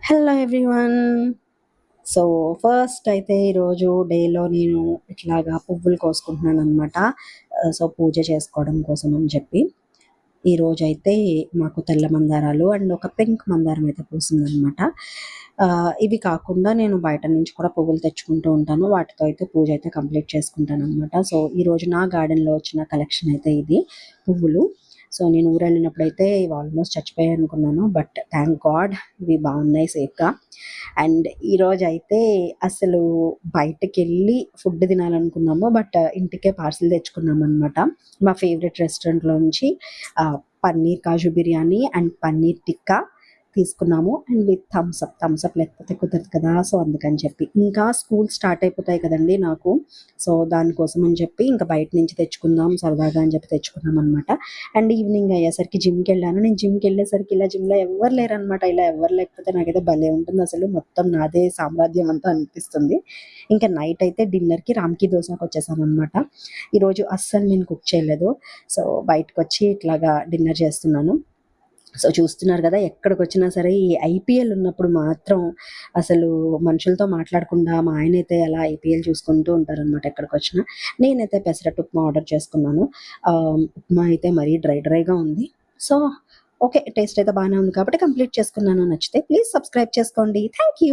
Hello everyone. So, first అయితే ఈరోజు డేలో నేను ఇట్లాగా పువ్వులు కోసుకుంటున్నాననమాట. సో, పూజ చేసుకోవడం కోసం అని చెప్పి. ఈరోజైతే మాకు తెల్ల మందారాలు అండ్ ఒక పింక్ మందారం అయితే పూసిందనమాట. ఇవి కాకుండా నేను బయట నుంచి కూడా పువ్వులు తెచ్చుకుంటూ ఉంటాను. వాటితో అయితే పూజ అయితే కంప్లీట్ చేసుకుంటాననమాట. సో, ఈరోజు నా గార్డెన్‌లో వచ్చిన కలెక్షన్ అయితే ఇది పువ్వులు. సో, నేను ఊరెళ్ళినప్పుడైతే ఇవి ఆల్మోస్ట్ చచ్చిపోయాయి అనుకున్నాను. బట్ థాంక్ గాడ్ ఇవి బాగున్నాయి సేఫ్‌గా. అండ్ ఈరోజైతే అసలు బయటకెళ్ళి ఫుడ్ తినాలనుకున్నాము. బట్ ఇంటికే పార్సిల్ తెచ్చుకున్నామనమాట. మా ఫేవరెట్ రెస్టారెంట్‌లో నుంచి పన్నీర్ కాజు బిర్యానీ అండ్ పన్నీర్ టిక్కా తీసుకున్నాము. And with Thums Up. Thums Up లేకపోతే కుదరదు కదా! సో, అందుకని చెప్పి. ఇంకా స్కూల్ స్టార్ట్ అయిపోతాయి కదండీ నాకు. సో, దానికోసం అని చెప్పి ఇంకా బయట నుంచి తెచ్చుకుందాం సరదాగా అని చెప్పి తెచ్చుకున్నామనమాట. అండ్ ఈవినింగ్ అయ్యేసరికి జిమ్‌కెళ్ళాను. నేను జిమ్‌కెళ్ళేసరికి ఇలా జిమ్‌లో ఎవ్వరు లేరనమాట. ఇలా ఎవ్వరు లేకపోతే నాకైతే భలే ఉంటుందసలు. మొత్తం నాదే సామ్రాజ్యం అంతా అనిపిస్తుంది. ఇంకా నైట్ అయితే డిన్నర్‌కి రామ్‌కి దోసకొచ్చేసామనమాట. ఈరోజు అస్సలు నేను కుక్ చేయలేదు. సో, బయటకొచ్చి ఇట్లాగా డిన్నర్ చేస్తున్నాను. సో, చూస్తున్నారు గదా! ఎక్కడికొచ్చినా సరే ఈ ఐపీఎల్ ఉన్నప్పుడు మాత్రం అసలు మనుషులతో మాట్లాడకుండా మా ఆయనైతే అలా ఐపీఎల్ చూసుకుంటూ ఉంటారనమాట ఎక్కడికొచ్చినా. నేనైతే పెసరట్టు ఉప్మా ఆర్డర్ చేసుకున్నాను. ఉప్మా అయితే మరీ డ్రైగా ఉంది. So, okay. టేస్ట్ అయితే బానే ఉంది కాబట్టి కంప్లీట్ చేసుకున్నాను. నచ్చితే ప్లీజ్ సబ్స్క్రైబ్ చేసుకోండి. Thank you.